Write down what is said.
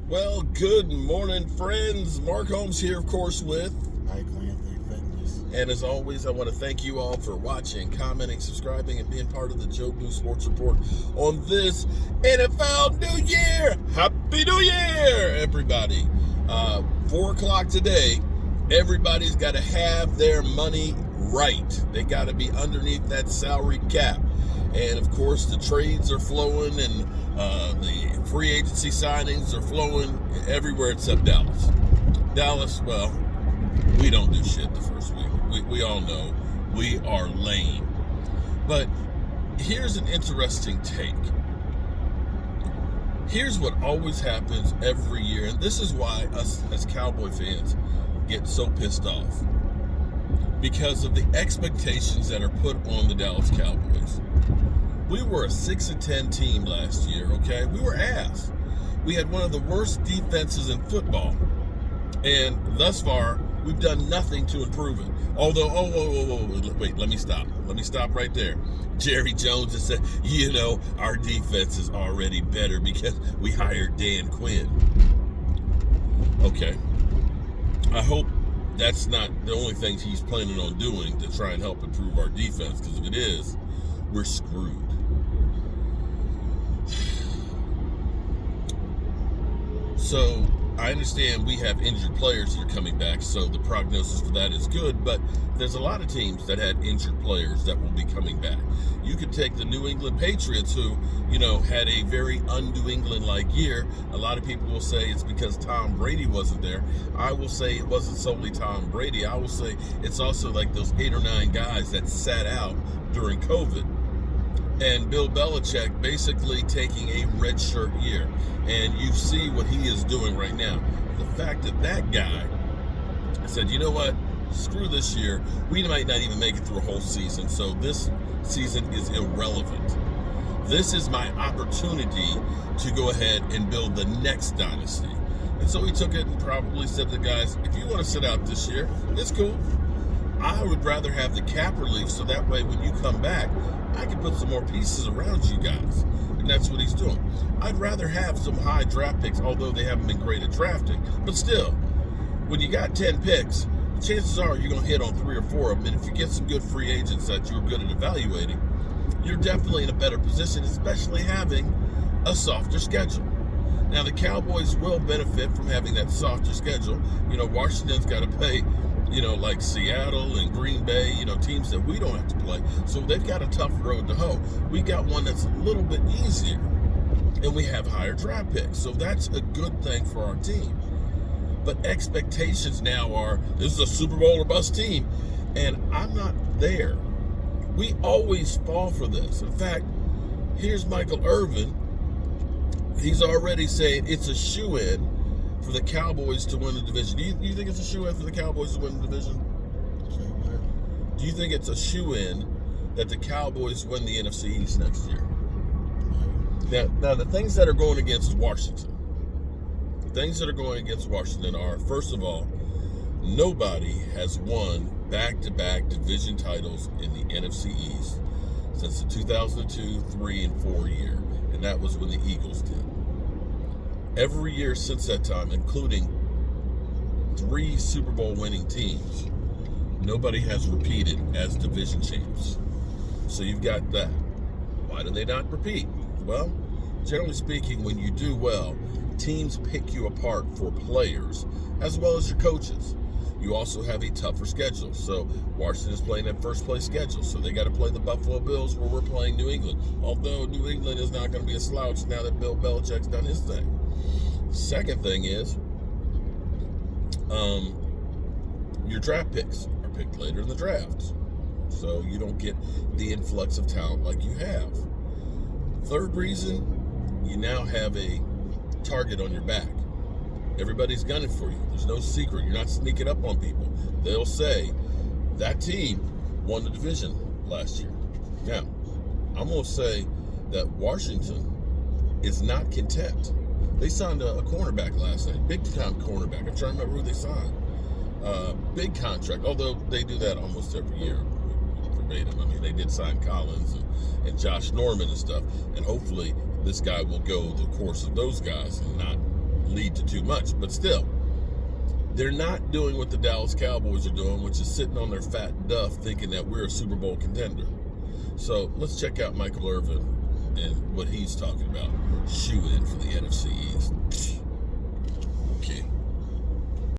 Well, good morning, friends. Mark Holmes here, of course, with Michael Irvin Fitness. And as always, I want to thank you all for watching, commenting, subscribing, and being part of the Jobu Sports Report on this NFL New Year. Happy New Year, everybody. 4 o'clock today, everybody's got to have their money right. They got to be underneath that salary cap. And, of course, the trades are flowing and the free agency signings are flowing everywhere except Dallas. Dallas, well, we don't do shit the first week. We all know we are lame. But here's an interesting take. Here's what always happens every year, and this is why us as Cowboy fans get so pissed off. Because of the expectations that are put on the Dallas Cowboys. We were a 6-10 team last year, okay? We were ass. We had one of the worst defenses in football. And thus far, we've done nothing to improve it. Although, wait, let me stop. Let me stop right there. Jerry Jones has said, our defense is already better because we hired Dan Quinn. Okay. I hope that's not the only thing he's planning on doing to try and help improve our defense, because if it is, we're screwed. So I understand we have injured players that are coming back, so the prognosis for that is good, but there's a lot of teams that had injured players that will be coming back. You could take the New England Patriots, who, had a very un-New England-like year. A lot of people will say it's because Tom Brady wasn't there. I will say it wasn't solely Tom Brady. I will say it's also like those 8 or 9 guys that sat out during COVID. And Bill Belichick basically taking a redshirt year. And you see what he is doing right now. The fact that guy said, you know what, screw this year. We might not even make it through a whole season. So this season is irrelevant. This is my opportunity to go ahead and build the next dynasty. And so he took it and probably said to the guys, if you want to sit out this year, it's cool. I would rather have the cap relief so that way when you come back, I can put some more pieces around you guys. And that's what he's doing. I'd rather have some high draft picks, although they haven't been great at drafting. But still, when you got 10 picks, chances are you're going to hit on 3 or 4 of them. And if you get some good free agents that you're good at evaluating, you're definitely in a better position, especially having a softer schedule. Now, the Cowboys will benefit from having that softer schedule. Washington's got to play like Seattle and Green Bay, teams that we don't have to play. So they've got a tough road to hoe. We got one that's a little bit easier, and we have higher draft picks. So that's a good thing for our team. But expectations now are, this is a Super Bowl or bust team, and I'm not there. We always fall for this. In fact, here's Michael Irvin. He's already saying it's a shoo-in for the Cowboys to win the division. Do you think it's a shoo-in for the Cowboys to win the division? Do you think it's a shoo-in that the Cowboys win the NFC East next year? Now the things that are going against Washington. The things that are going against Washington are, first of all, nobody has won back-to-back division titles in the NFC East since the 2002, 3, and 4 year. And that was when the Eagles did. Every year since that time, including 3 Super Bowl winning teams, nobody has repeated as division champs. So you've got that. Why do they not repeat? Well, generally speaking, when you do well, teams pick you apart for players as well as your coaches. You also have a tougher schedule. So Washington is playing that first place schedule. So they got to play the Buffalo Bills where we're playing New England. Although New England is not going to be a slouch now that Bill Belichick's done his thing. Second thing is, your draft picks are picked later in the draft. So you don't get the influx of talent like you have. Third reason, you now have a target on your back. Everybody's gunning for you. There's no secret. You're not sneaking up on people. They'll say, that team won the division last year. Now, I'm going to say that Washington is not content. They signed a cornerback last night, big-time cornerback. I'm trying to remember who they signed. Big contract, although they do that almost every year. Verbatim. I mean, they did sign Collins and Josh Norman and stuff, and hopefully this guy will go the course of those guys and not lead to too much. But still, they're not doing what the Dallas Cowboys are doing, which is sitting on their fat duff thinking that we're a Super Bowl contender. So let's check out Michael Irvin and what he's talking about. Shoe in for the NFC East. Okay.